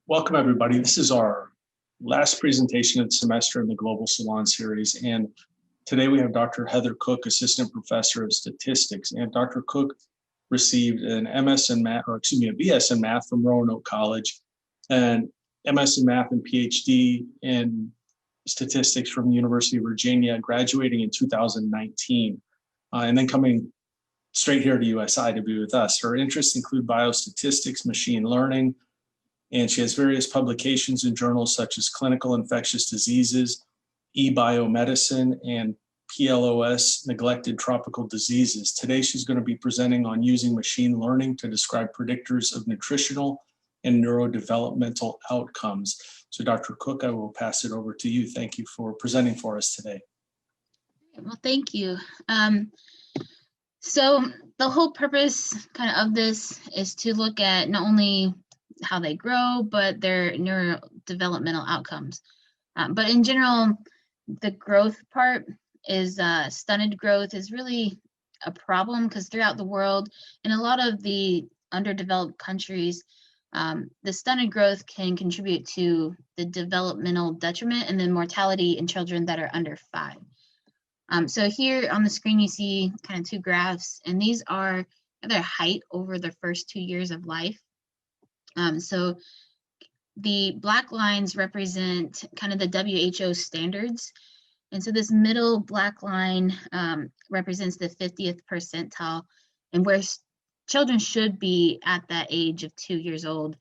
Welcome, everybody. This is our last presentation of the semester in the Global Salon series. And today we have Dr. Heather Cook, Assistant Professor of Statistics. And Dr. Cook received an MS in math, or excuse me, a BS in math from Roanoke College, and MS in math and PhD in statistics from the University of Virginia, graduating in 2019, and then coming straight here to USI to be with us. Her interests include biostatistics, machine learning, and she has various publications in journals such as Clinical Infectious Diseases, eBiomedicine, and PLOS, Neglected Tropical Diseases. Today, she's going to be presenting on using machine learning to describe predictors of nutritional and neurodevelopmental outcomes. So Dr. Cook, I will pass it over to you. Thank you for presenting for us today. Well, thank you. So the whole purpose of this is to look at not only how they grow, but their neurodevelopmental outcomes. But in general, the growth part is stunted growth is really a problem because throughout the world, in a lot of the underdeveloped countries, the stunted growth can contribute to the developmental detriment and then mortality in children that are under 5. So here on the screen, you see two graphs, and these are their height over the first 2 years of life. So the black lines represent the WHO standards. And so this middle black line represents the 50th percentile and where children should be at that age of 2 years old,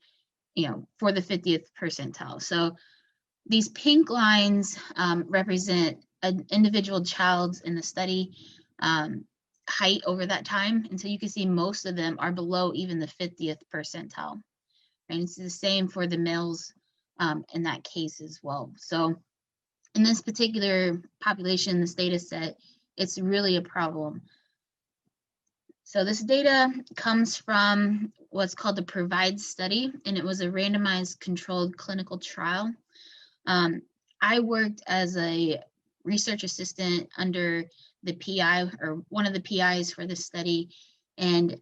for the 50th percentile. So these pink lines represent an individual child's in the study height over that time. And so you can see most of them are below even the 50th percentile. And it's the same for the males in that case as well. So in this particular population, this data set, it's really a problem. So this data comes from what's called the PROVIDE study, and it was a randomized controlled clinical trial. I worked as a research assistant under the PI, or one of the PIs for this study, and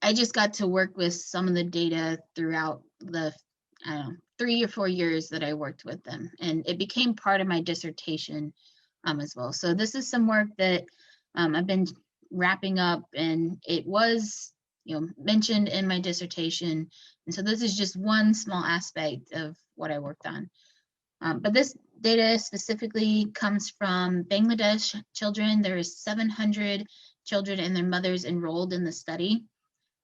I just got to work with some of the data throughout the 3 or 4 years that I worked with them, and it became part of my dissertation as well. So this is some work that I've been wrapping up, and it was mentioned in my dissertation, and so this is just one small aspect of what I worked on. But this data specifically comes from Bangladesh children. There is 700 children and their mothers enrolled in the study.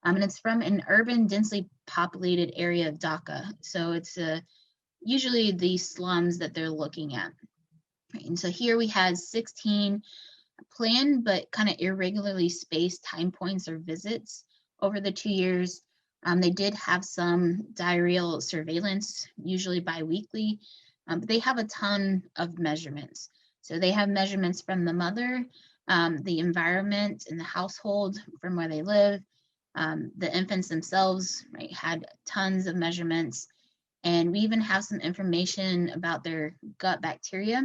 And it's from an urban, densely populated area of Dhaka. So it's usually the slums that they're looking at. And so here we had 16 planned but irregularly spaced time points or visits over the 2 years. They did have some diarrheal surveillance, usually biweekly, but they have a ton of measurements. So they have measurements from the mother, the environment in the household from where they live, the infants themselves, had tons of measurements. And we even have some information about their gut bacteria.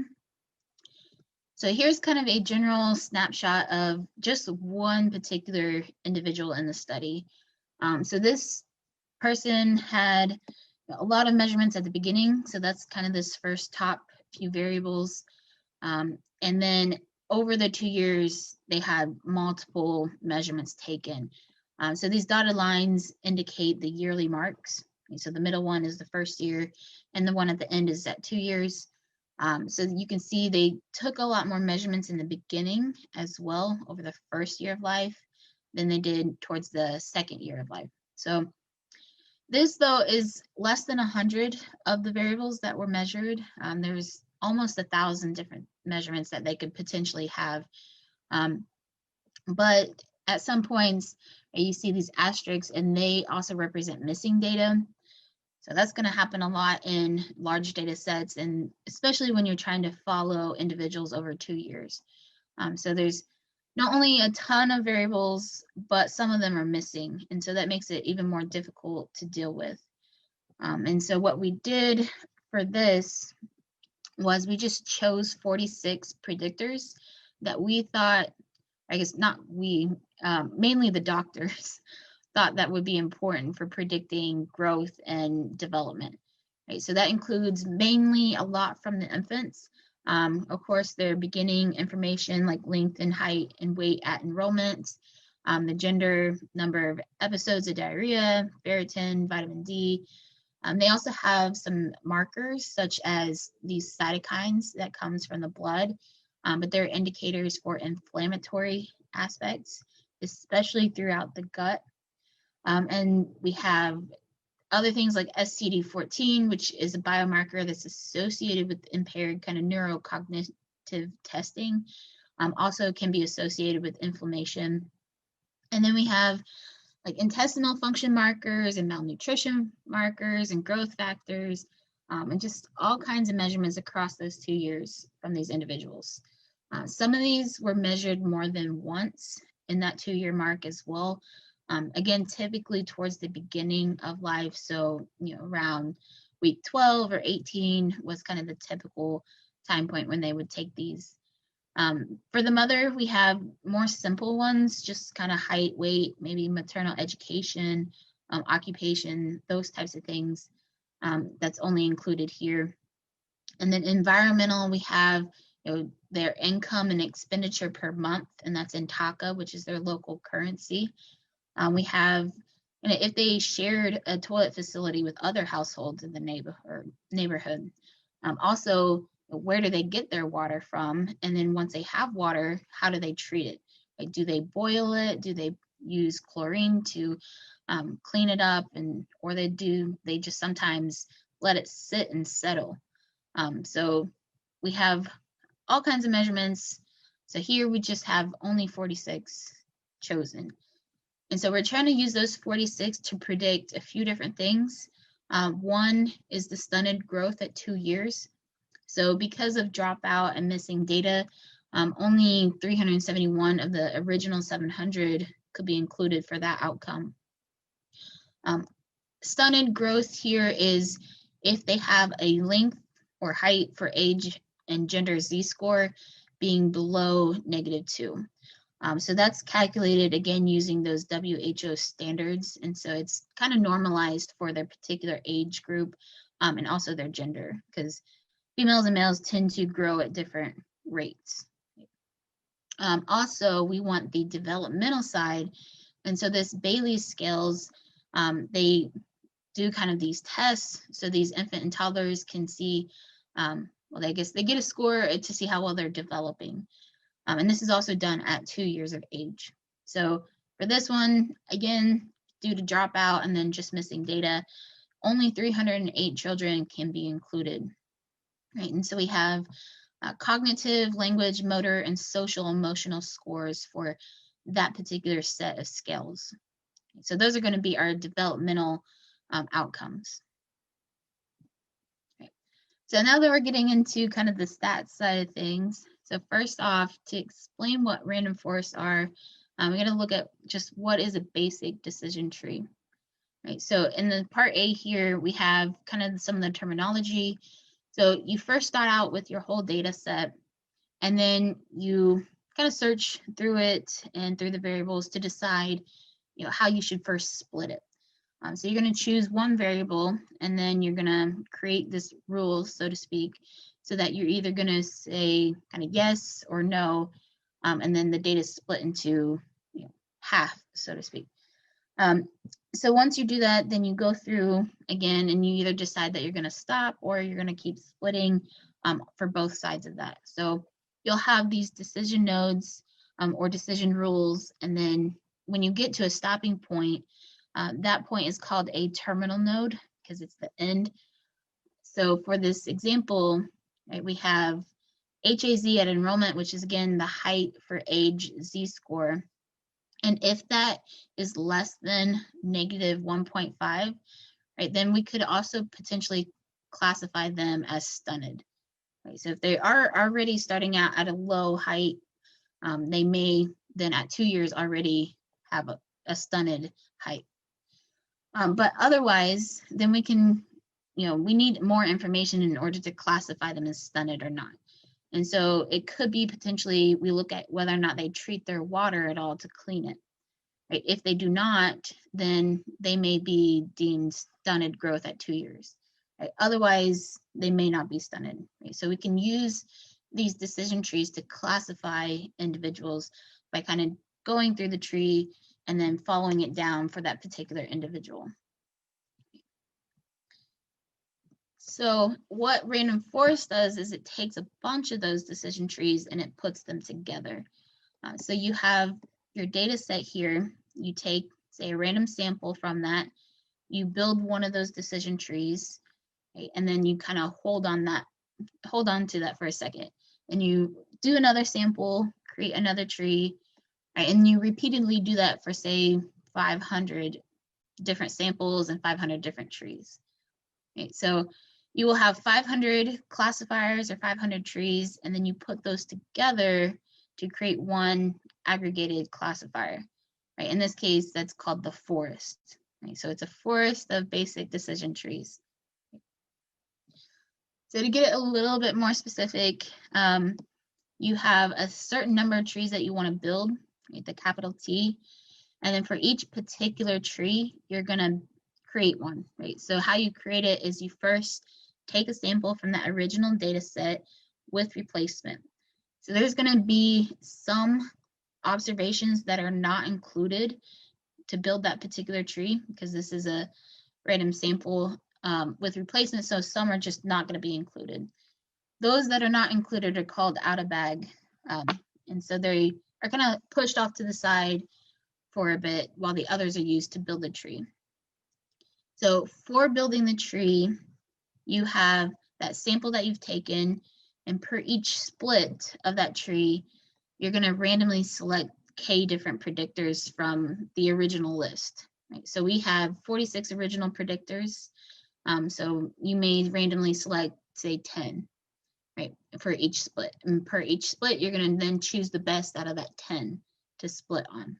So here's a general snapshot of just one particular individual in the study. So this person had a lot of measurements at the beginning. So that's this first top few variables. And then over the 2 years, they had multiple measurements taken. So these dotted lines indicate the yearly marks. So the middle one is the first year, and the one at the end is at 2 years. So you can see they took a lot more measurements in the beginning as well over the first year of life than they did towards the second year of life. So this, though, is less than 100 of the variables that were measured. There's almost 1,000 different measurements that they could potentially have. But at some points, you see these asterisks, and they also represent missing data. So that's going to happen a lot in large data sets, and especially when you're trying to follow individuals over 2 years. So there's not only a ton of variables, but some of them are missing. And so that makes it even more difficult to deal with. And so what we did for this was we just chose 46 predictors that we thought, I guess not we, mainly the doctors, thought that would be important for predicting growth and development. Right, so that includes mainly a lot from the infants. Of course, their beginning information like length and height and weight at enrollment, the gender, number of episodes of diarrhea, ferritin, vitamin D. They also have some markers such as these cytokines that comes from the blood, but they're indicators for inflammatory aspects, especially throughout the gut. And we have other things like STD14, which is a biomarker that's associated with impaired kind of neurocognitive testing, also can be associated with inflammation. And then we have like intestinal function markers and malnutrition markers and growth factors, and just all kinds of measurements across those 2 years from these individuals. Some of these were measured more than once in that 2-year mark as well. Again, typically towards the beginning of life, so around week 12 or 18 was kind of the typical time point when they would take these. For the mother, we have more simple ones, just kind of height, weight, maybe maternal education, occupation, those types of things. That's only included here. And then environmental, we have their income and expenditure per month, and that's in Taka, which is their local currency. We have, and if they shared a toilet facility with other households in the neighborhood. Also, where do they get their water from? And then once they have water, how do they treat it? Like, do they boil it? Do they use chlorine to clean it up? Or they just sometimes let it sit and settle. So we have all kinds of measurements. So here we just have only 46 chosen. And so we're trying to use those 46 to predict a few different things. One is the stunted growth at 2 years. So because of dropout and missing data, only 371 of the original 700 could be included for that outcome. Stunted growth here is if they have a length or height for age and gender Z-score being below -2. So that's calculated again using those WHO standards, and so it's kind of normalized for their particular age group and also their gender, because females and males tend to grow at different rates. Also, we want the developmental side, and so this Bayley's scales, they do kind of these tests, so these infant and toddlers can see, well, I guess they get a score to see how well they're developing. And this is also done at 2 years of age. So for this one, again, due to dropout and then just missing data, only 308 children can be included. Right, and so we have cognitive, language, motor, and social emotional scores for that particular set of scales. So those are going to be our developmental outcomes. Right. So now that we're getting into kind of the stats side of things, so first off, to explain what random forests are, we're going to look at just what is a basic decision tree. Right, so in the part A here, we have kind of some of the terminology. So you first start out with your whole data set, and then you kind of search through it and through the variables to decide, how you should first split it. So you're going to choose one variable, and then you're going to create this rule, so to speak, so that you're either going to say kind of yes or no, and then the data is split into half, so to speak. So once you do that, then you go through again, and you either decide that you're going to stop or you're going to keep splitting for both sides of that. So you'll have these decision nodes or decision rules, and then when you get to a stopping point, that point is called a terminal node because it's the end. So for this example, right, we have HAZ at enrollment, which is again the height for age Z-score. And if that is less than -1.5, right, then we could also potentially classify them as stunted. Right? So if they are already starting out at a low height, they may then at 2 years already have a stunted height. But otherwise, then we can, we need more information in order to classify them as stunted or not. And so it could be potentially we look at whether or not they treat their water at all to clean it. right? If they do not, then they may be deemed stunted growth at 2 years. Right? Otherwise, they may not be stunted. Right? So we can use these decision trees to classify individuals by kind of going through the tree and then following it down for that particular individual. So what random forest does is it takes a bunch of those decision trees and it puts them together. So you have your data set here. You take, say, a random sample from that. You build one of those decision trees, right? And then you kind of hold on to that for a second. And you do another sample, create another tree, right? And you repeatedly do that for, say, 500 different samples and 500 different trees. Right? So you will have 500 classifiers or 500 trees, and then you put those together to create one aggregated classifier. Right? In this case, that's called the forest. Right? So it's a forest of basic decision trees. So to get it a little bit more specific, you have a certain number of trees that you want to build, right, the capital T, and then for each particular tree, you're going to create one, right? So how you create it is you first take a sample from that original data set with replacement. So there's going to be some observations that are not included to build that particular tree because this is a random sample with replacement, so some are just not going to be included. Those that are not included are called out of bag, and so they are kind of pushed off to the side for a bit while the others are used to build the tree. So for building the tree, you have that sample that you've taken, and per each split of that tree, you're going to randomly select K different predictors from the original list. Right? So we have 46 original predictors. So you may randomly select, say, 10, right, for each split. And per each split, you're going to then choose the best out of that 10 to split on.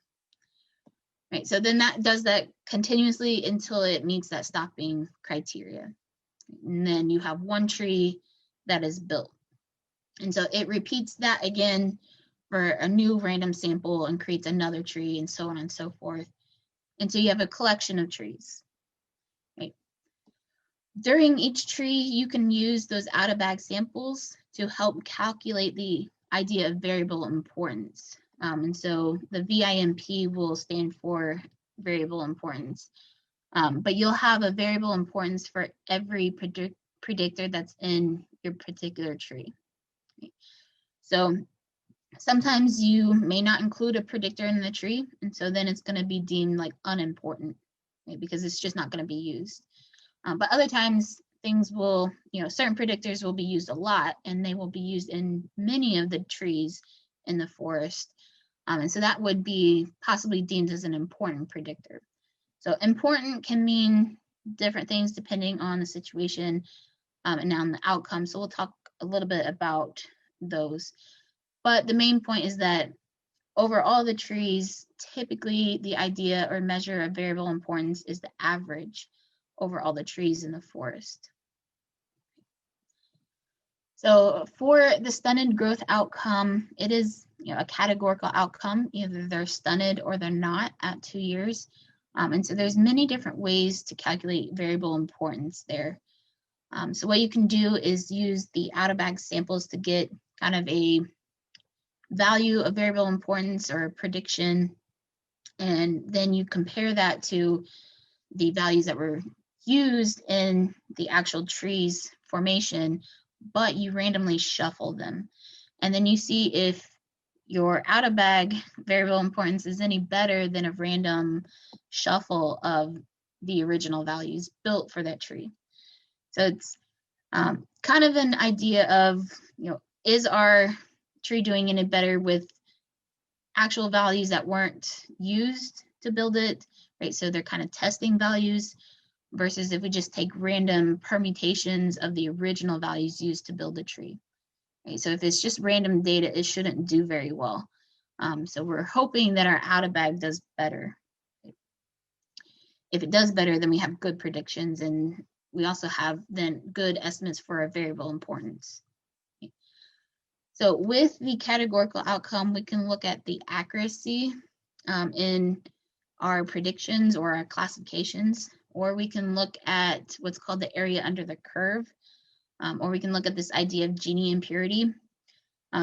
Right, so then that does that continuously until it meets that stopping criteria. And then you have one tree that is built. And so it repeats that again for a new random sample and creates another tree and so on and so forth. And so you have a collection of trees. Right. During each tree, you can use those out-of-bag samples to help calculate the idea of variable importance. And so the VIMP will stand for variable importance. But you'll have a variable importance for every predictor that's in your particular tree. So sometimes you may not include a predictor in the tree, and so then it's going to be deemed like unimportant, right? Because it's just not going to be used. But other times things will, certain predictors will be used a lot, and they will be used in many of the trees in the forest. And so that would be possibly deemed as an important predictor. So important can mean different things depending on the situation and on the outcome. So we'll talk a little bit about those. But the main point is that over all the trees, typically the idea or measure of variable importance is the average over all the trees in the forest. So for the stunted growth outcome, it is a categorical outcome. Either they're stunted or they're not at 2 years. And so there's many different ways to calculate variable importance there. So what you can do is use the out-of-bag samples to get kind of a value of variable importance or a prediction. And then you compare that to the values that were used in the actual tree's formation, but you randomly shuffle them. And then you see if your out-of-bag variable importance is any better than a random shuffle of the original values built for that tree. So it's kind of an idea of, is our tree doing any better with actual values that weren't used to build it, right? So they're kind of testing values versus if we just take random permutations of the original values used to build the tree. Right? So if it's just random data, it shouldn't do very well. So we're hoping that our out-of-bag does better. If it does better, then we have good predictions, and we also have then good estimates for a variable importance. So with the categorical outcome, we can look at the accuracy in our predictions or our classifications, or we can look at what's called the area under the curve, or we can look at this idea of Gini impurity.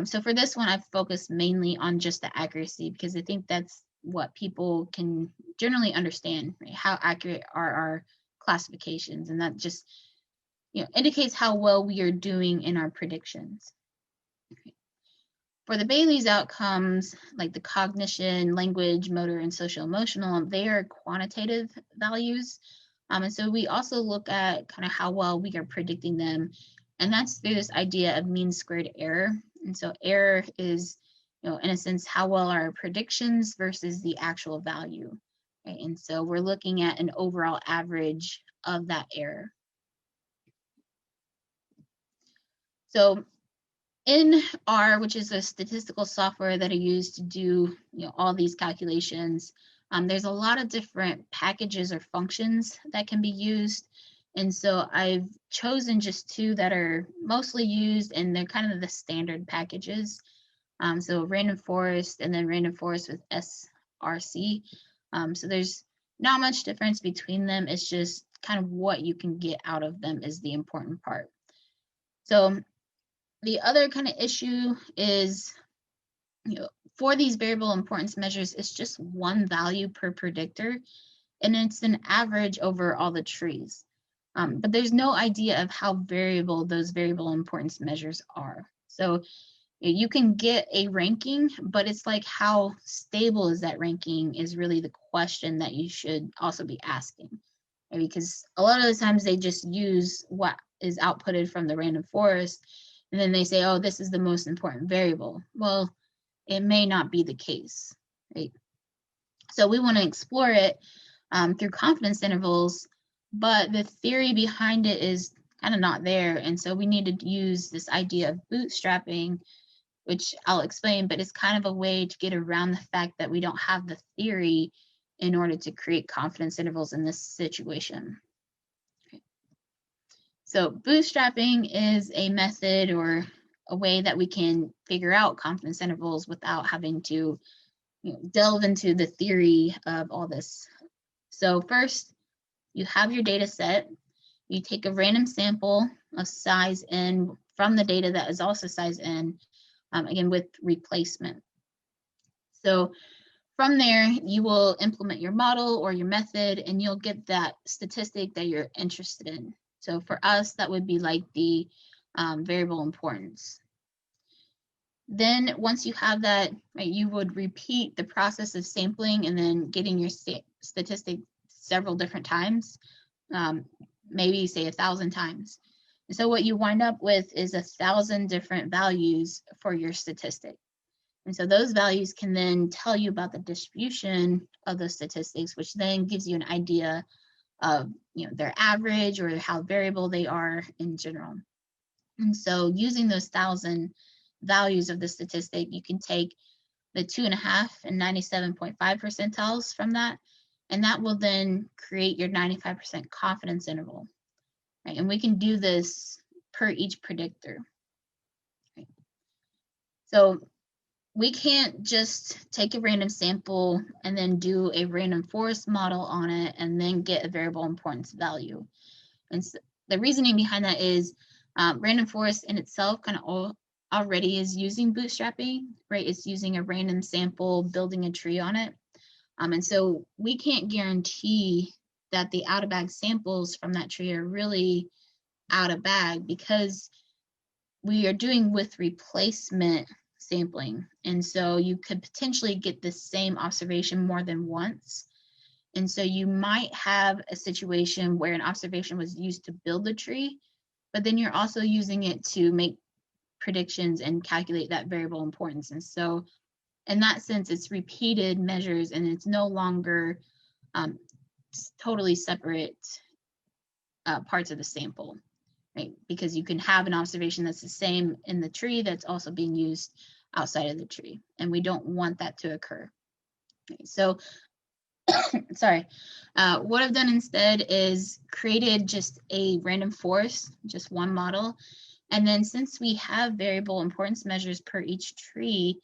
So for this one, I've focused mainly on just the accuracy because I think that's what people can generally understand, right? How accurate are our classifications, and that just indicates how well we are doing in our predictions. For the Bailey's outcomes, like the cognition, language, motor, and social emotional, they are quantitative values. And so we also look at kind of how well we are predicting them. And that's through this idea of mean squared error. And so error is, in a sense, how well are predictions versus the actual value. Right? And so we're looking at an overall average of that error. So in R, which is a statistical software that I use to do all these calculations, there's a lot of different packages or functions that can be used. And so I've chosen just two that are mostly used, and they're kind of the standard packages. So random forest and then random forest with SRC. So there's not much difference between them. It's just kind of what you can get out of them is the important part. So the other kind of issue is, for these variable importance measures, it's just one value per predictor, and it's an average over all the trees. But there's no idea of how variable those variable importance measures are. So you can get a ranking, but it's like how stable is that ranking is really the question that you should also be asking. Right? Because a lot of the times they just use what is outputted from the random forest, and then they say, oh, this is the most important variable. Well, it may not be the case, right? So we want to explore it through confidence intervals, but the theory behind it is kind of not there. And so we need to use this idea of bootstrapping, which I'll explain, but it's kind of a way to get around the fact that we don't have the theory in order to create confidence intervals in this situation. So bootstrapping is a method or a way that we can figure out confidence intervals without having to delve into the theory of all this. So first, you have your data set. You take a random sample of size n from the data that is also size n, again with replacement. So from there, you will implement your model or your method, and you'll get that statistic that you're interested in. So for us, that would be like the variable importance. Then once you have that, right, you would repeat the process of sampling and then getting your statistic several different times, maybe say 1,000 times. And so what you wind up with is 1,000 different values for your statistic. And so those values can then tell you about the distribution of the statistics, which then gives you an idea of their average or how variable they are in general. And so using those 1,000 values of the statistic, you can take the 2.5 and 97.5 percentiles from that, and that will then create your 95% confidence interval. Right? And we can do this per each predictor. Right? So we can't just take a random sample and then do a random forest model on it and then get a variable importance value. And so the reasoning behind that is random forest in itself kind of already is using bootstrapping, right? It's using a random sample, building a tree on it. And so we can't guarantee that the out of bag samples from that tree are really out of bag because we are doing with replacement sampling. And so you could potentially get the same observation more than once. And so you might have a situation where an observation was used to build the tree, but then you're also using it to make predictions and calculate that variable importance. And so in that sense, it's repeated measures and it's no longer totally separate parts of the sample. Right? Because you can have an observation that's the same in the tree that's also being used outside of the tree, and we don't want that to occur. Okay, so, sorry, what I've done instead is created just a random forest, just one model, and then since we have variable importance measures per each tree,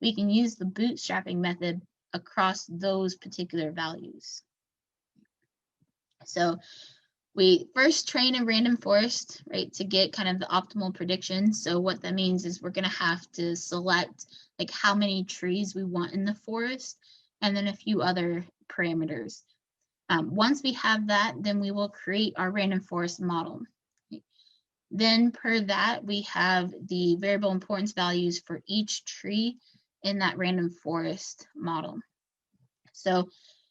we can use the bootstrapping method across those particular values. So we first train a random forest, right, to get kind of the optimal prediction. So what that means is we're going to have to select like how many trees we want in the forest, and then a few other parameters. Once we have that, then we will create our random forest model. Then per that, we have the variable importance values for each tree in that random forest model. So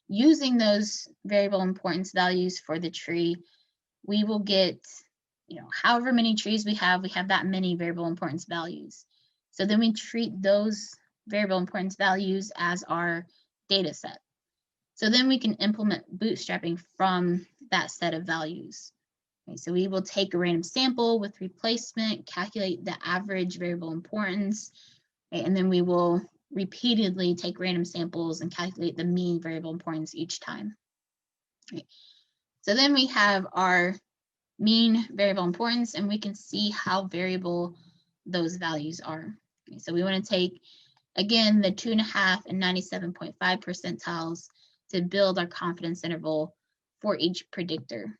using those variable importance values for the tree, we will get, however many trees we have that many variable importance values. So then we treat those variable importance values as our data set. So then we can implement bootstrapping from that set of values. Okay, so we will take a random sample with replacement, calculate the average variable importance, right, and then we will repeatedly take random samples and calculate the mean variable importance each time. Right. So then we have our mean variable importance, and we can see how variable those values are. Okay, so we want to take, again, the 2.5 and 97.5 percentiles to build our confidence interval for each predictor.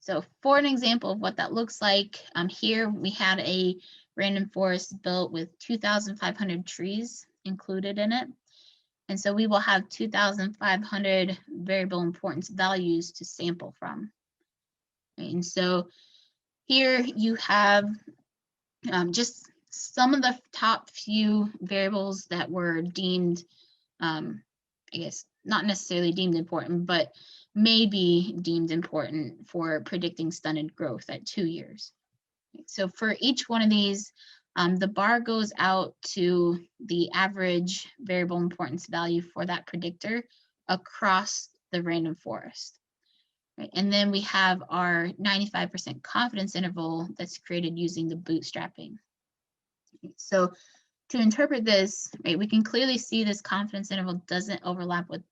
So for an example of what that looks like, here we had a random forest built with 2,500 trees included in it. And so we will have 2,500 variable importance values to sample from. And so here you have just some of the top few variables that were deemed, I guess, not necessarily deemed important, but may be deemed important for predicting stunted growth at 2 years. So for each one of these, the bar goes out to the average variable importance value for that predictor across the random forest. Right? And then we have our 95% confidence interval that's created using the bootstrapping. So to interpret this, right, we can clearly see this confidence interval doesn't overlap with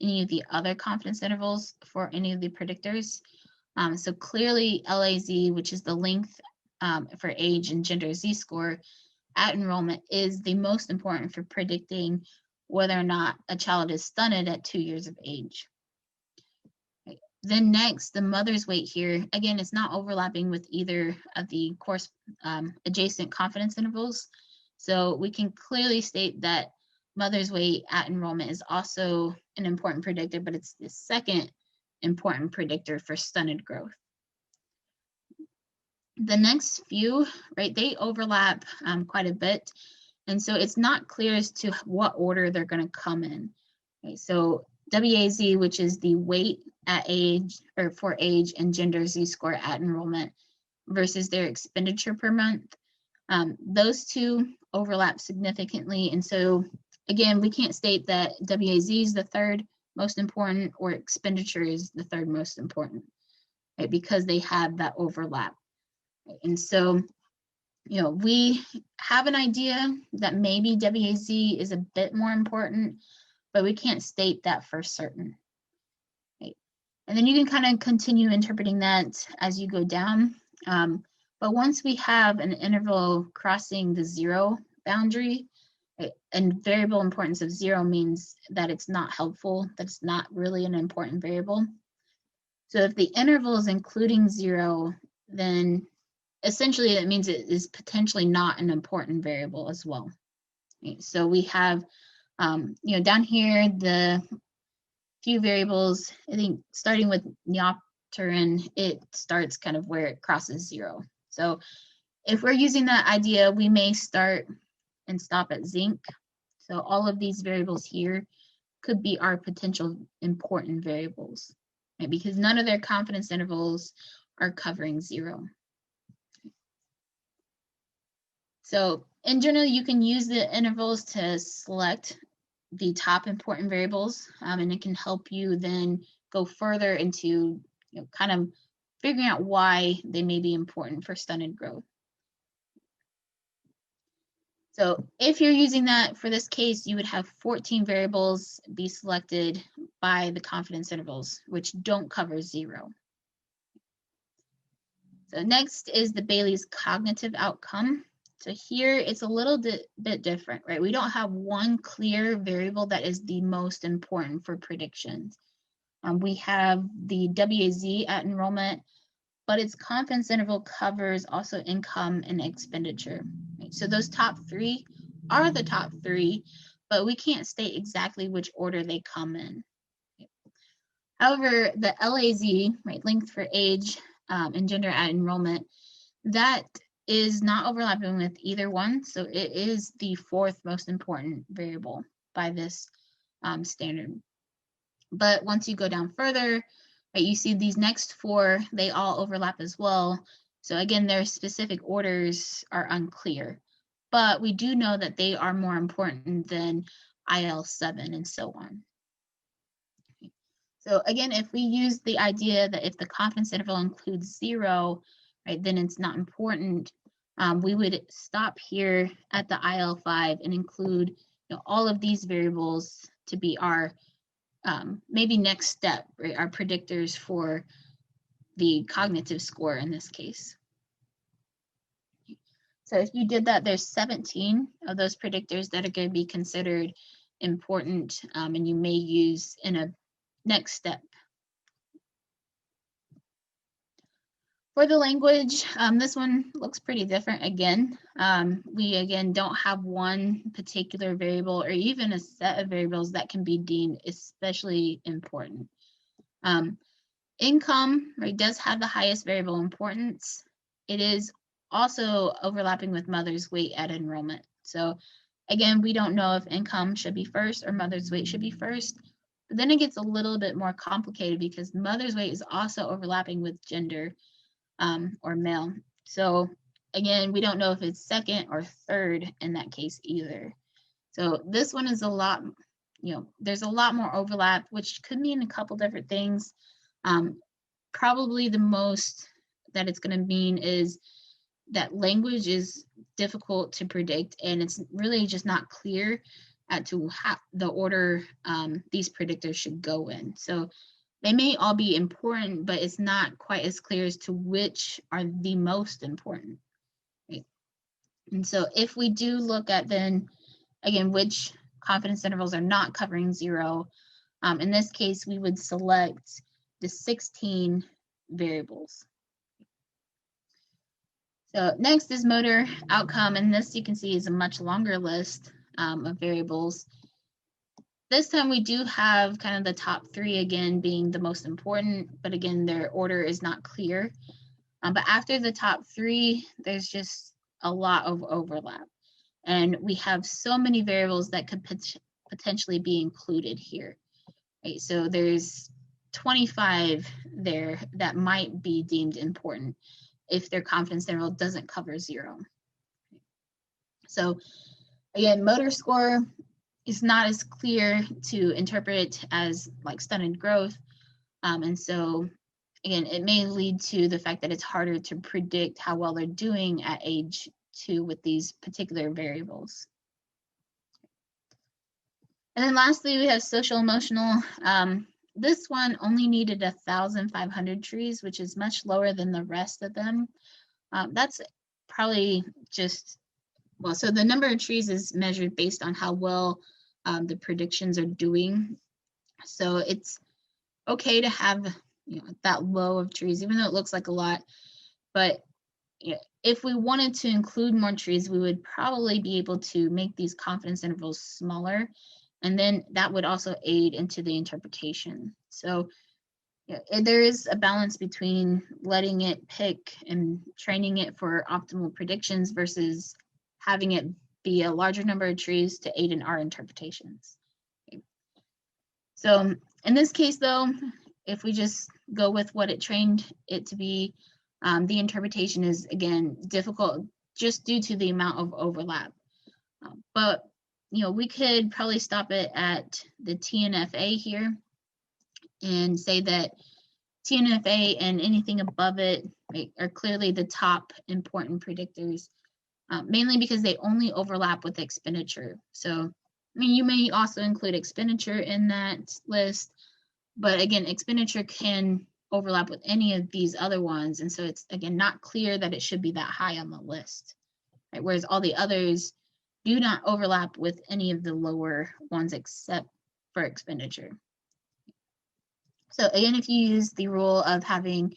any of the other confidence intervals for any of the predictors. So clearly LAZ, which is the length for age and gender Z-score at enrollment, is the most important for predicting whether or not a child is stunted at 2 years of age. Right. Then next, the mother's weight here, again, it's not overlapping with either of the adjacent confidence intervals. So we can clearly state that mother's weight at enrollment is also an important predictor, but it's the second important predictor for stunted growth. The next few, right, they overlap quite a bit. And so it's not clear as to what order they're going to come in. Okay, so WAZ, which is the weight at age or for age and gender Z-score at enrollment versus their expenditure per month, those two overlap significantly. And so again, we can't state that WAZ is the third most important or expenditure is the third most important, right? Because they have that overlap. And so, we have an idea that maybe WAZ is a bit more important, but we can't state that for certain. Right? And then you can kind of continue interpreting that as you go down. But once we have an interval crossing the 0 boundary, right, and variable importance of 0 means that it's not helpful, that it's not really an important variable. So if the interval is including 0, then essentially that means it is potentially not an important variable as well. Right? So we have, down here, the few variables, I think starting with neopterin, it starts kind of where it crosses 0. So if we're using that idea, we may start and stop at zinc. So all of these variables here could be our potential important variables, right? Because none of their confidence intervals are covering 0. So in general, you can use the intervals to select the top important variables, and it can help you then go further into kind of figuring out why they may be important for stunted growth. So if you're using that for this case, you would have 14 variables be selected by the confidence intervals, which don't cover 0. So next is the Bailey's cognitive outcome. So here it's a little bit different, right? We don't have one clear variable that is the most important for predictions. We have the WAZ at enrollment, but its confidence interval covers also income and expenditure. Right? So those top three are the top three, but we can't state exactly which order they come in. However, the LAZ, right, length for age and gender at enrollment, that is not overlapping with either one. So it is the fourth most important variable by this standard. But once you go down further, right, you see these next four, they all overlap as well. So again, their specific orders are unclear, but we do know that they are more important than IL-7 and so on. So again, if we use the idea that if the confidence interval includes 0, right, then it's not important, we would stop here at the IL-5 and include all of these variables to be our maybe next step, right, our predictors for the cognitive score in this case. So if you did that, there's 17 of those predictors that are going to be considered important and you may use in a next step. For the language, this one looks pretty different again. We again don't have one particular variable or even a set of variables that can be deemed especially important. Income, right, does have the highest variable importance. It is also overlapping with mother's weight at enrollment. So again, we don't know if income should be first or mother's weight should be first. But then it gets a little bit more complicated because mother's weight is also overlapping with gender or male. So again, we don't know if it's second or third in that case either. So this one is a lot, there's a lot more overlap, which could mean a couple different things. Probably the most that it's going to mean is that language is difficult to predict, and it's really just not clear as to how the order these predictors should go in. So they may all be important, but it's not quite as clear as to which are the most important. Right? And so if we do look at then, again, which confidence intervals are not covering 0, in this case, we would select the 16 variables. So next is motor outcome, and this you can see is a much longer list of variables. This time we do have kind of the top 3 again being the most important, but again, their order is not clear. But after the top 3, there's just a lot of overlap. And we have so many variables that could potentially be included here. Right? So there's 25 there that might be deemed important if their confidence interval doesn't cover 0. So again, motor score is not as clear to interpret as like stunted growth. And so again, it may lead to the fact that it's harder to predict how well they're doing at age 2 with these particular variables. And then lastly, we have social emotional. This one only needed 1,500 trees, which is much lower than the rest of them. That's probably just, well, so the number of trees is measured based on how well the predictions are doing. So it's okay to have that low of trees, even though it looks like a lot. But if we wanted to include more trees, we would probably be able to make these confidence intervals smaller. And then that would also aid into the interpretation. So there is a balance between letting it pick and training it for optimal predictions versus having it be a larger number of trees to aid in our interpretations. Okay. So in this case, though, if we just go with what it trained it to be, the interpretation is, again, difficult just due to the amount of overlap. But we could probably stop it at the TNFA here and say that TNFA and anything above it, right, are clearly the top important predictors, mainly because they only overlap with expenditure. So, I mean, you may also include expenditure in that list, but again, expenditure can overlap with any of these other ones. And so it's, again, not clear that it should be that high on the list. right? Whereas all the others do not overlap with any of the lower ones except for expenditure. So again, if you use the rule of having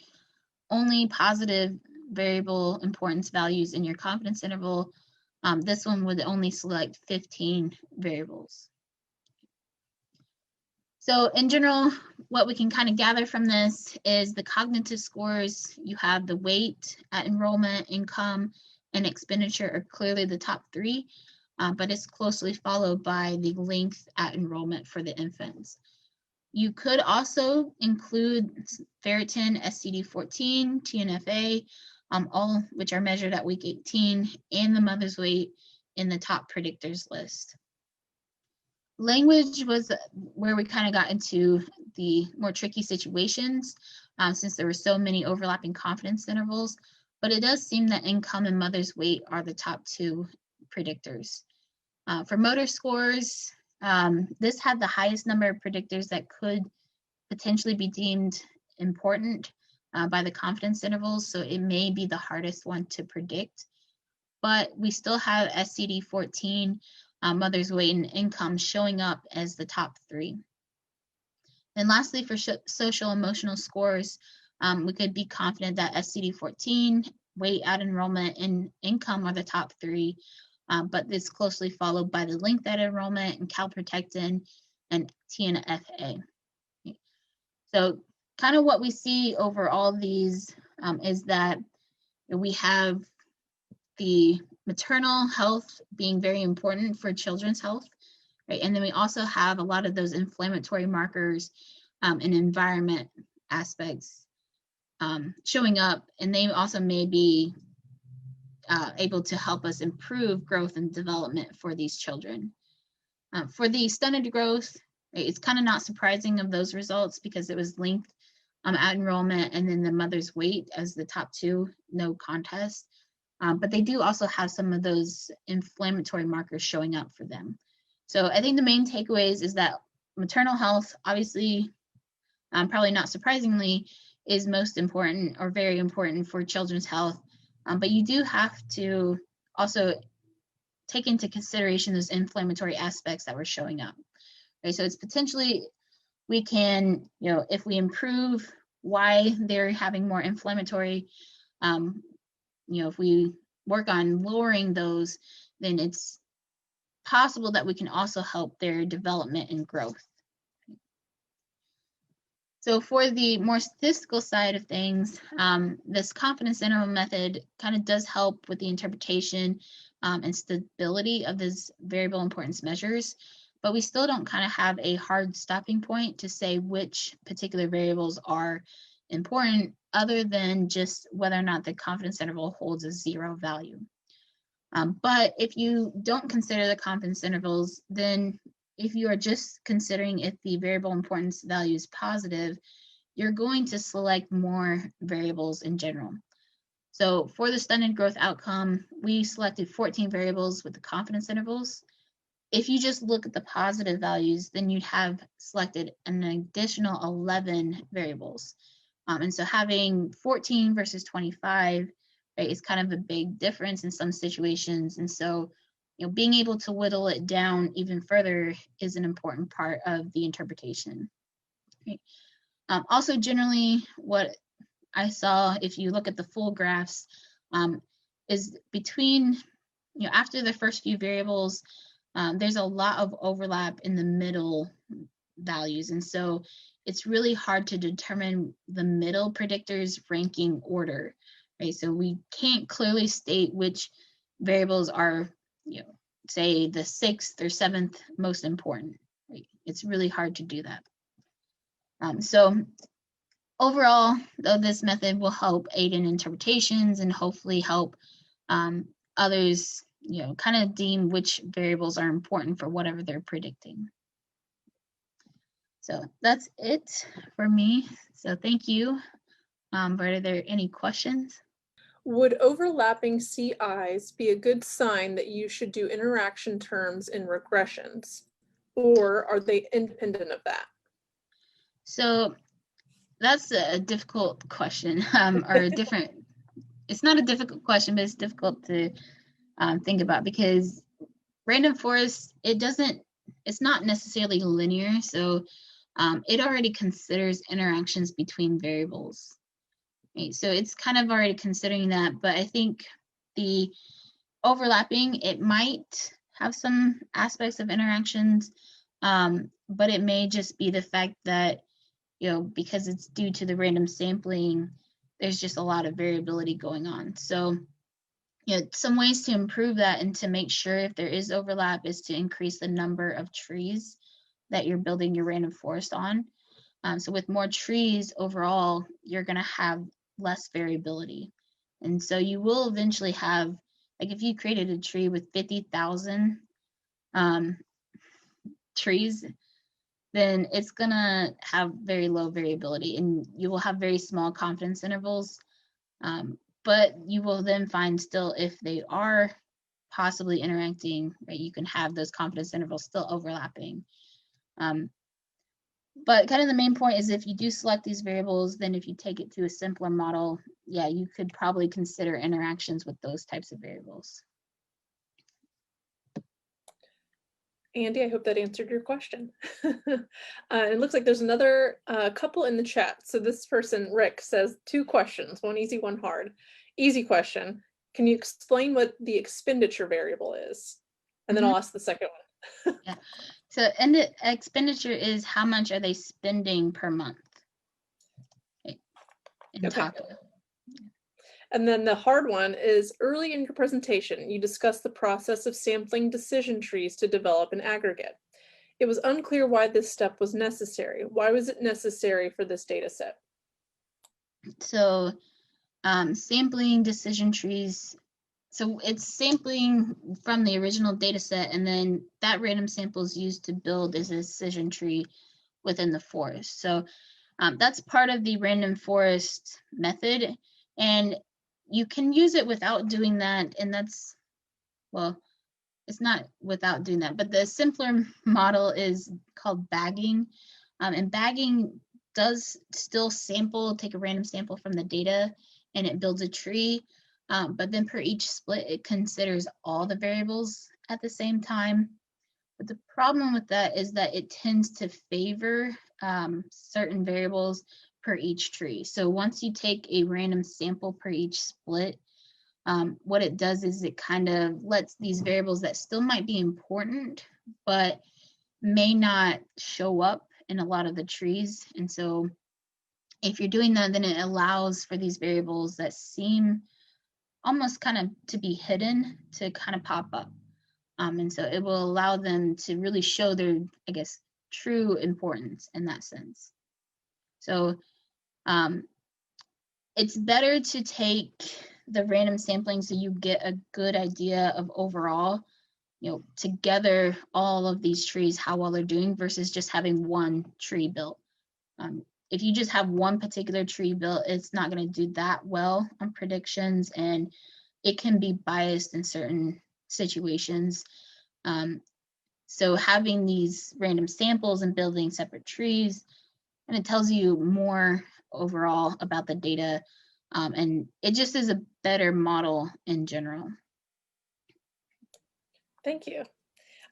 only positive variable importance values in your confidence interval, this one would only select 15 variables. So in general, what we can kind of gather from this is the cognitive scores. You have the weight at enrollment, income, and expenditure are clearly the top three, but it's closely followed by the length at enrollment for the infants. You could also include ferritin, SCD14, TNFA, all which are measured at week 18, and the mother's weight in the top predictors list. Language was where we kind of got into the more tricky situations since there were so many overlapping confidence intervals, but it does seem that income and mother's weight are the top two predictors. For motor scores, this had the highest number of predictors that could potentially be deemed important by the confidence intervals, so it may be the hardest one to predict. But we still have SCD14, mother's weight, and income showing up as the top three. And lastly, for social emotional scores, we could be confident that SCD14, weight at enrollment, and income are the top three, but it's closely followed by the length at enrollment and calprotectin and TNFA. So kind of what we see over all these is that we have the maternal health being very important for children's health, right? And then we also have a lot of those inflammatory markers and environment aspects showing up, and they also may be able to help us improve growth and development for these children. For the stunted growth, it's kind of not surprising of those results because it was linked at enrollment and then the mother's weight as the top two, no contest. But they do also have some of those inflammatory markers showing up for them. So I think the main takeaways is that maternal health, obviously, probably not surprisingly, is most important or very important for children's health. But you do have to also take into consideration those inflammatory aspects that were showing up. Right? So it's potentially, we can, if we improve why they're having more inflammatory, if we work on lowering those, then it's possible that we can also help their development and growth. So for the more statistical side of things, this confidence interval method kind of does help with the interpretation and stability of these variable importance measures, but we still don't kind of have a hard stopping point to say which particular variables are important other than just whether or not the confidence interval holds a 0 value. But if you don't consider the confidence intervals, then if you are just considering if the variable importance value is positive, you're going to select more variables in general. So for the stunted growth outcome, we selected 14 variables with the confidence intervals. If you just look at the positive values, then you'd have selected an additional 11 variables. And so having 14 versus 25, right, is kind of a big difference in some situations. And so, being able to whittle it down even further is an important part of the interpretation. Right? Also, generally, what I saw, if you look at the full graphs, is between, after the first few variables, there's a lot of overlap in the middle values. And so it's really hard to determine the middle predictors ranking order, right? So we can't clearly state which variables are, say the 6th or 7th most important, right? It's really hard to do that. So overall, though, this method will help aid in interpretations and hopefully help others, kind of deem which variables are important for whatever they're predicting. So that's it for me. So thank you. Are there any questions? Would overlapping CIs be a good sign that you should do interaction terms in regressions, or are they independent of that? So that's a difficult question, or a different, it's not a difficult question, but it's difficult to think about, because random forest, it's not necessarily linear. So it already considers interactions between variables. Right? So it's kind of already considering that, but I think the overlapping, it might have some aspects of interactions, but it may just be the fact that, because it's due to the random sampling, there's just a lot of variability going on. So, some ways to improve that and to make sure if there is overlap is to increase the number of trees that you're building your random forest on. So with more trees overall, you're going to have less variability. And so you will eventually have, like if you created a tree with 50,000 trees, then it's going to have very low variability and you will have very small confidence intervals. But you will then find still, if they are possibly interacting, right, you can have those confidence intervals still overlapping. But kind of the main point is if you do select these variables, then if you take it to a simpler model, yeah, you could probably consider interactions with those types of variables. Andy, I hope that answered your question. It looks like there's another couple in the chat. So this person, Rick, says 2 questions, one easy, one hard. Easy question, can you explain what the expenditure variable is? And then I'll ask the second one. Yeah. So, and the expenditure is how much are they spending per month in Taco. And then the hard one is, early in your presentation, you discussed the process of sampling decision trees to develop an aggregate. It was unclear why this step was necessary. Why was it necessary for this data set? So sampling decision trees, so it's sampling from the original data set, and then that random sample is used to build a decision tree within the forest. So that's part of the random forest method, and you can use it without doing that, and that's, well, it's not without doing that, but the simpler model is called bagging, and bagging does still take a random sample from the data, and it builds a tree, but then per each split, it considers all the variables at the same time. But the problem with that is that it tends to favor certain variables per each tree. So once you take a random sample per each split, what it does is it kind of lets these variables that still might be important, but may not show up in a lot of the trees. And so if you're doing that, then it allows for these variables that seem almost kind of to be hidden to kind of pop up. And so it will allow them to really show their, I guess, true importance in that sense. So it's better to take the random sampling so you get a good idea of overall, together all of these trees, how well they're doing versus just having one tree built. If you just have one particular tree built, it's not going to do that well on predictions, and it can be biased in certain situations. So having these random samples and building separate trees, and it tells you more overall about the data, and it just is a better model in general. Thank you.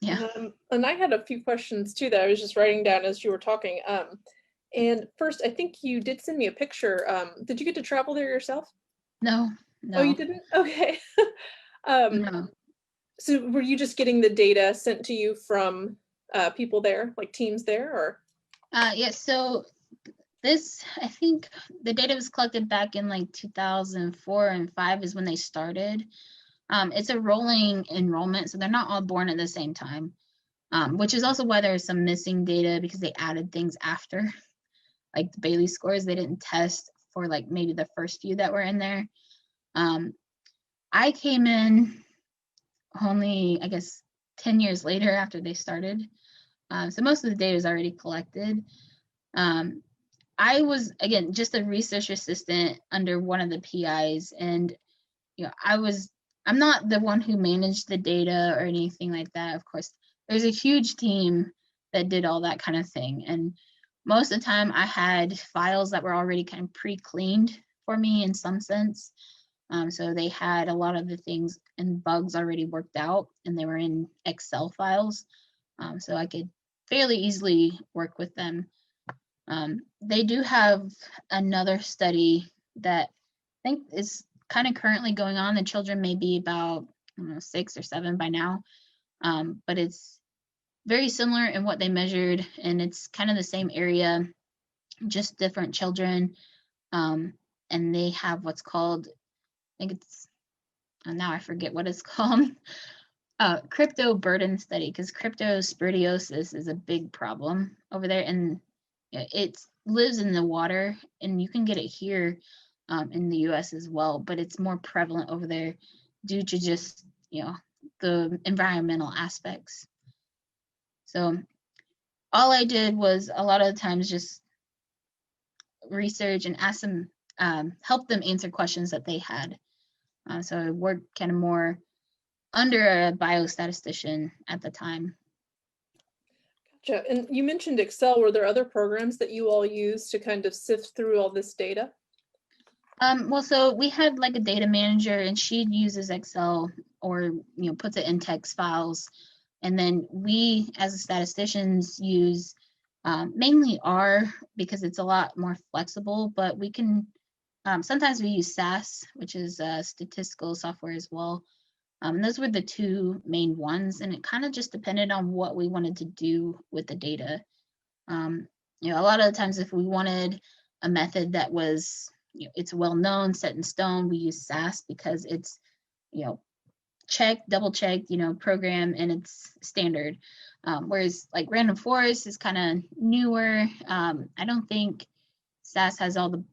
Yeah. And I had a few questions too that I was just writing down as you were talking. And first, I think you did send me a picture. Did you get to travel there yourself? No. Oh, you didn't? Okay. No. So were you just getting the data sent to you from people there, like teams there, or? Yeah, so this, I think the data was collected back in like 2004 and 5 is when they started. It's a rolling enrollment, so they're not all born at the same time, which is also why there's some missing data because they added things after, like the Bailey scores. They didn't test for like maybe the first few that were in there. I came in only, I guess, 10 years later after they started. So most of the data is already collected. I was, again, just a research assistant under one of the PIs, and I'm not the one who managed the data or anything like that. Of course, there's a huge team that did all that kind of thing, and most of the time I had files that were already kind of pre-cleaned for me in some sense. So they had a lot of the things and bugs already worked out, and they were in Excel files. So I could fairly easily work with them. They do have another study that I think is kind of currently going on. The children may be about, I don't know, 6 or 7 by now, but it's very similar in what they measured, and it's kind of the same area, just different children. And they have what's called, I think it's, now I forget what it's called, crypto burden study, because cryptosporidiosis is a big problem over there, and it lives in the water, and you can get it here in the US as well, but it's more prevalent over there due to just, the environmental aspects. So all I did was a lot of the times just research and ask them, help them answer questions that they had. So I worked kind of more under a biostatistician at the time. Gotcha. And you mentioned Excel. Were there other programs that you all use to kind of sift through all this data? Well, so we had like a data manager, and she uses Excel, or puts it in text files, and then we as statisticians use mainly R, because it's a lot more flexible, but we can sometimes we use SAS, which is statistical software as well. And those were the two main ones, and it kind of just depended on what we wanted to do with the data. A lot of the times if we wanted a method that was, it's well known, set in stone, we use SAS because it's, checked, double checked, program, and it's standard. Whereas like random forest is kind of newer. I don't think SAS has all the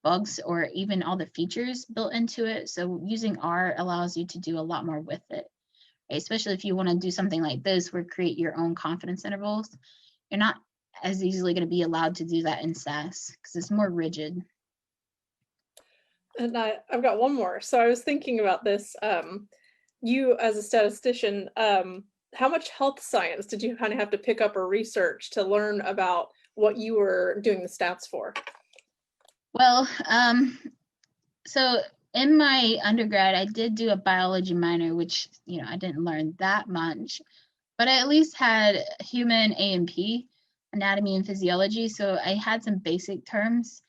bugs or even all the features built into it. So using R allows you to do a lot more with it, right? Especially if you want to do something like this, where create your own confidence intervals. You're not as easily going to be allowed to do that in SAS because it's more rigid. And I've got one more. So I was thinking about this. You as a statistician, how much health science did you kind of have to pick up or research to learn about what you were doing the stats for? Well, so in my undergrad, I did do a biology minor, which, I didn't learn that much, but I at least had human A&P, anatomy and physiology. So I had some basic terms.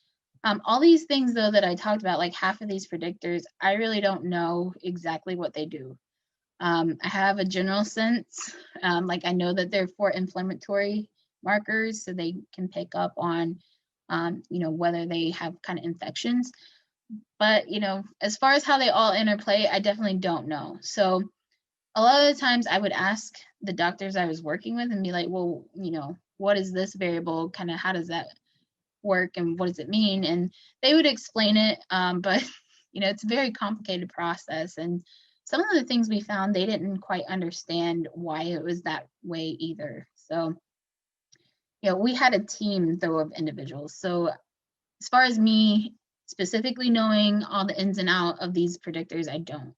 All these things, though, that I talked about, like half of these predictors, I really don't know exactly what they do. I have a general sense, like I know that they're for inflammatory markers, so they can pick up on, whether they have kind of infections. But, as far as how they all interplay, I definitely don't know. So a lot of the times I would ask the doctors I was working with and be like, well, what is this variable? Kind of how does that work and what does it mean? And they would explain it, but it's a very complicated process, and some of the things we found, they didn't quite understand why it was that way either. So we had a team though of individuals. So as far as me specifically knowing all the ins and outs of these predictors, I don't,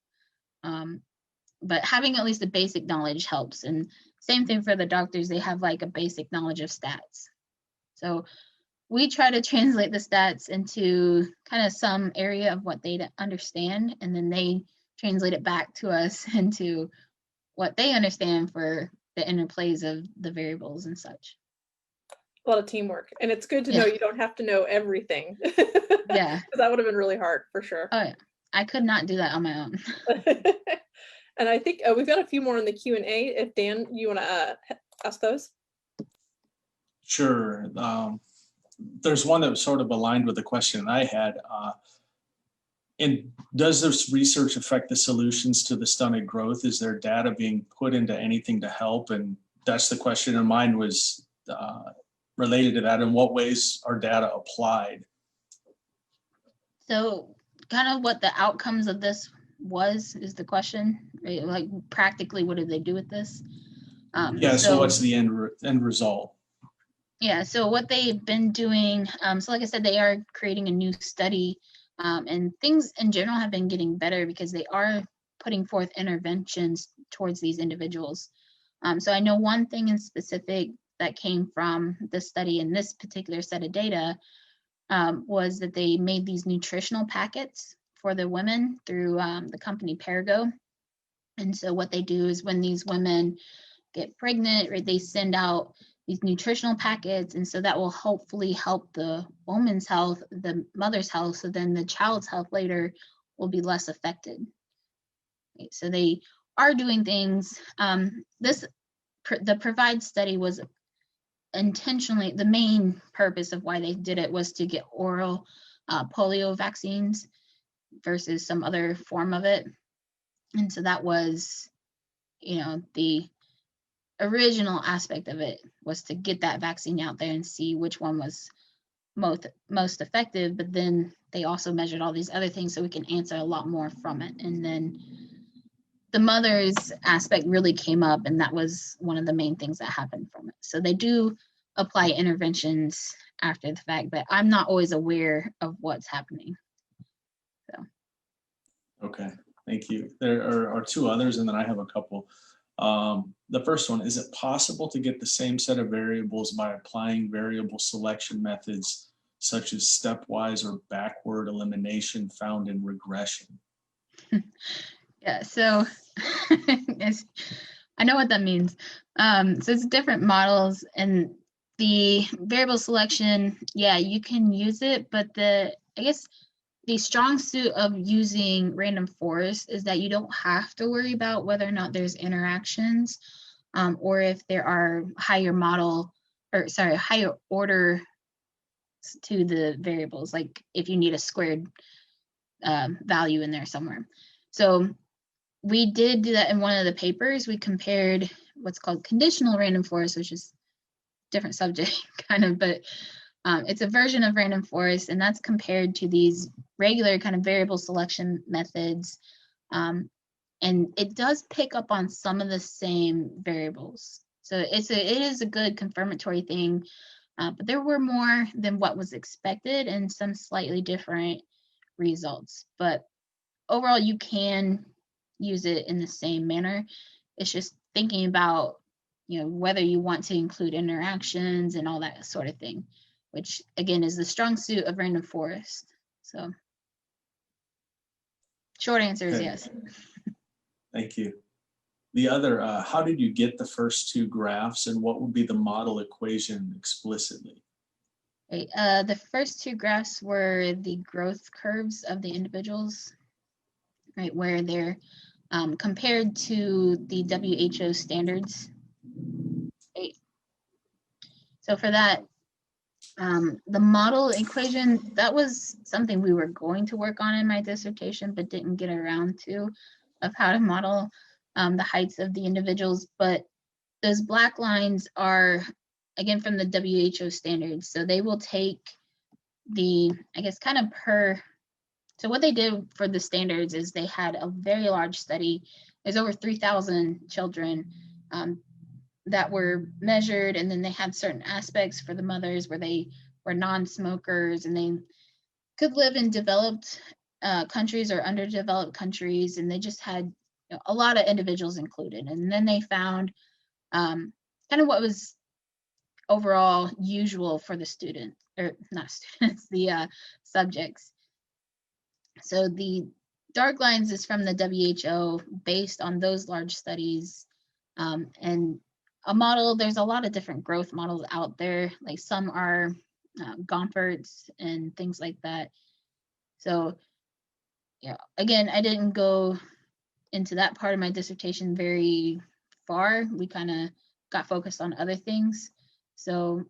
but having at least a basic knowledge helps. And same thing for the doctors, they have like a basic knowledge of stats. So we try to translate the stats into kind of some area of what they understand, and then they translate it back to us into what they understand for the interplays of the variables and such. A lot of teamwork, and it's good to know you don't have to know everything. Yeah, that would have been really hard for sure. Oh yeah, I could not do that on my own. And I think we've got a few more in the Q&A. If Dan, you want to ask those? Sure. There's one that was sort of aligned with the question I had. And does this research affect the solutions to the stomach growth? Is there data being put into anything to help? And that's the question. And mine was related to that. In what ways are data applied? So kind of what the outcomes of this is the question, right? Like practically, what did they do with this? So what's the end result? Yeah, so what they've been doing, so like I said, they are creating a new study, and things in general have been getting better because they are putting forth interventions towards these individuals. So I know one thing in specific that came from the study in this particular set of data was that they made these nutritional packets for the women through the company Perigo. And so what they do is when these women get pregnant, right, they send out these nutritional packets, and so that will hopefully help the woman's health, the mother's health, so then the child's health later will be less affected. Right, so they are doing things. The PROVIDE study was intentionally, the main purpose of why they did it was to get oral polio vaccines versus some other form of it. And so that was, the original aspect of it was to get that vaccine out there and see which one was most effective. But then they also measured all these other things so we can answer a lot more from it. And then the mother's aspect really came up, and that was one of the main things that happened from it. So they do apply interventions after the fact, but I'm not always aware of what's happening. So. Okay, thank you. There are two others, and then I have a couple. The first one, is it possible to get the same set of variables by applying variable selection methods such as stepwise or backward elimination found in regression? Yeah, so yes, I know what that means. So it's different models, and the variable selection, yeah, you can use it, but I guess the strong suit of using random forest is that you don't have to worry about whether or not there's interactions, or if there are higher order to the variables, like if you need a squared value in there somewhere. So we did do that in one of the papers. We compared what's called conditional random forest, which is a different subject kind of, but it's a version of random forest, and that's compared to these regular kind of variable selection methods. And it does pick up on some of the same variables. So it is a good confirmatory thing, but there were more than what was expected and some slightly different results. But overall, you can use it in the same manner. It's just thinking about, whether you want to include interactions and all that sort of thing, which again is the strong suit of random forest. So short answer is yes. Thank you. The other, how did you get the first two graphs, and what would be the model equation explicitly? Right. The first two graphs were the growth curves of the individuals, right, where they're compared to the WHO standards. Right. So for that, the model equation, that was something we were going to work on in my dissertation, but didn't get around to, of how to model the heights of the individuals. But those black lines are, again, from the WHO standards. So they will take the, I guess, kind of so what they did for the standards is they had a very large study. There's over 3,000 children that were measured, and then they had certain aspects for the mothers where they were non-smokers and they could live in developed countries or underdeveloped countries, and they just had a lot of individuals included. And then they found kind of what was overall usual for the students, or not students, the subjects. So the dark lines is from the WHO based on those large studies, and a model, there's a lot of different growth models out there, like some are Gompertz and things like that. So again, I didn't go into that part of my dissertation very far. We kind of got focused on other things. So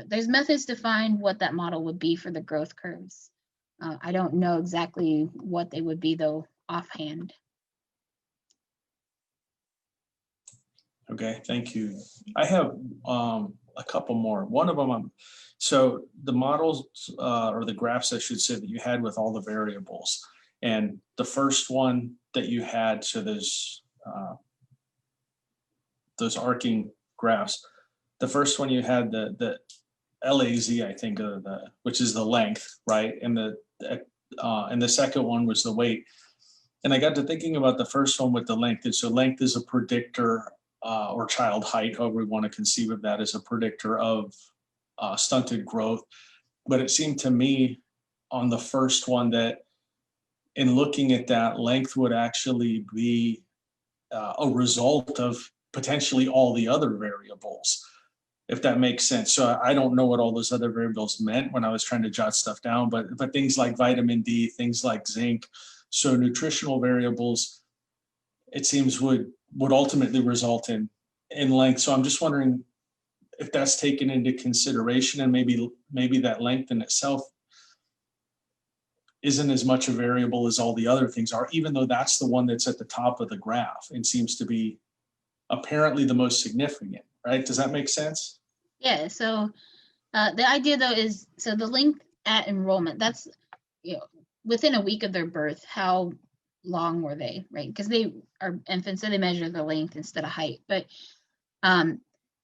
there's methods to find what that model would be for the growth curves. I don't know exactly what they would be though offhand. Okay, thank you. I have a couple more. One of them, so the models or the graphs, I should say, that you had with all the variables, and the first one that you had, so those arcing graphs. The first one you had the LAZ, I think, which is the length, right? And the second one was the weight. And I got to thinking about the first one with the length. And so length is a predictor, or child height, however we want to conceive of that, as a predictor of stunted growth. But it seemed to me on the first one that in looking at that, length would actually be a result of potentially all the other variables, if that makes sense. So I don't know what all those other variables meant when I was trying to jot stuff down, but things like vitamin D, things like zinc, so nutritional variables, it seems would ultimately result in length. So I'm just wondering if that's taken into consideration, and maybe that length in itself isn't as much a variable as all the other things are, even though that's the one that's at the top of the graph and seems to be apparently the most significant, right? Does that make sense? Yeah, so the idea though is, so the length at enrollment, that's, you know, within a week of their birth, how long were they, right? Because they are infants, so they measure the length instead of height. But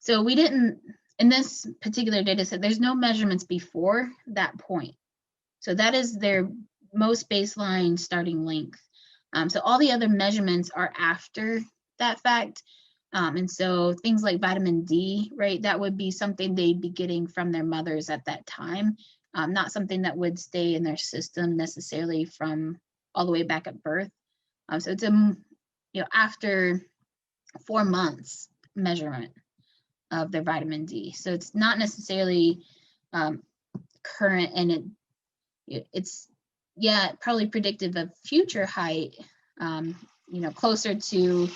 so we didn't, in this particular data set, there's no measurements before that point. So that is their most baseline starting length. So all the other measurements are after that fact. And so things like vitamin D, right, that would be something they'd be getting from their mothers at that time, not something that would stay in their system necessarily from all the way back at birth. So it's after 4 months measurement of their vitamin D. So it's not necessarily current, and it's probably predictive of future height, closer to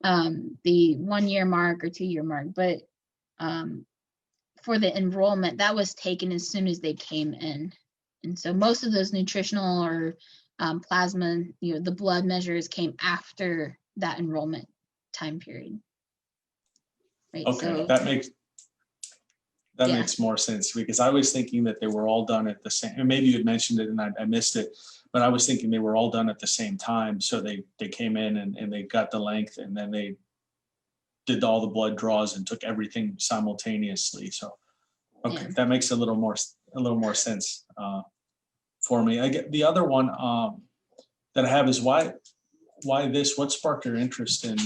the 1 year mark or 2 year mark. But for the enrollment, that was taken as soon as they came in. And so most of those nutritional or plasma, the blood measures came after that enrollment time period. Right? Okay, so that makes more sense, because I was thinking that they were all done at the same, and maybe you had mentioned it and I missed it, but I was thinking they were all done at the same time. So they came in and they got the length, and then they did all the blood draws and took everything simultaneously. So, okay, that makes a little more sense for me. I get the other one that I have is why what sparked your interest in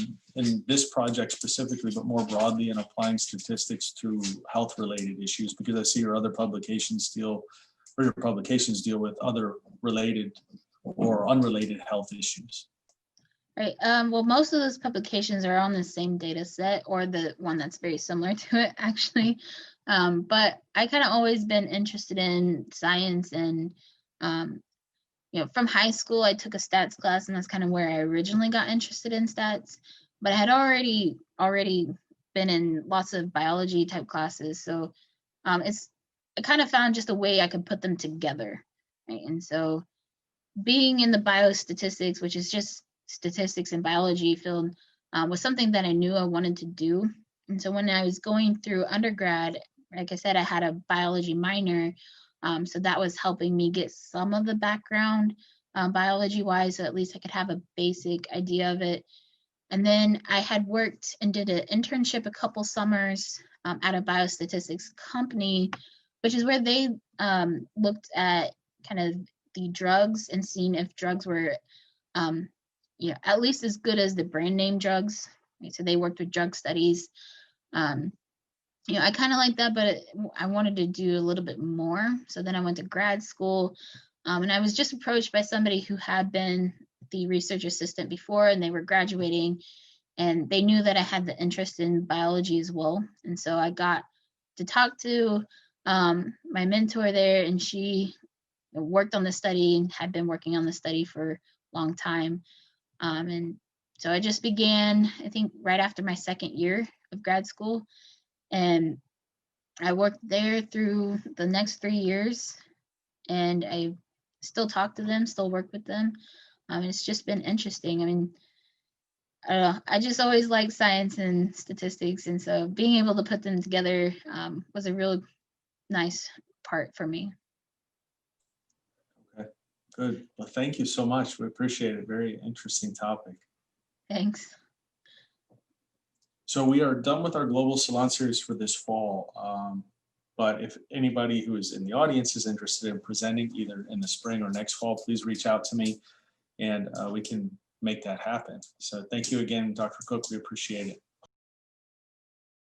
this project specifically, but more broadly in applying statistics to health related issues? Because I see your publications deal with other related or unrelated health issues. Right. Well, most of those publications are on the same data set, or the one that's very similar to it, actually. But I kind of always been interested in science, and from high school, I took a stats class, and that's kind of where I originally got interested in stats. But I had already been in lots of biology type classes, so I kind of found just a way I could put them together, right? And so, being in the biostatistics, which is just statistics and biology field, was something that I knew I wanted to do. And so when I was going through undergrad, like I said, I had a biology minor, so that was helping me get some of the background biology wise, so at least I could have a basic idea of it. And then I had worked and did an internship a couple summers at a biostatistics company, which is where they looked at kind of the drugs and seeing if drugs were at least as good as the brand name drugs. Right? So they worked with drug studies. I kind of like that, but I wanted to do a little bit more. So then I went to grad school, and I was just approached by somebody who had been the research assistant before, and they were graduating, and they knew that I had the interest in biology as well. And so I got to talk to my mentor there, and she worked on the study and had been working on the study for a long time. And so I just began, I think, right after my second year of grad school. And I worked there through the next 3 years. And I still talk to them, still work with them. It's just been interesting. I mean, I don't know, I just always liked science and statistics. And so being able to put them together was a real nice part for me. Okay, good. Well, thank you so much. We appreciate it. Very interesting topic. Thanks. So we are done with our Global Salon series for this fall. But if anybody who is in the audience is interested in presenting either in the spring or next fall, please reach out to me and we can make that happen. So thank you again, Dr. Cook. We appreciate it.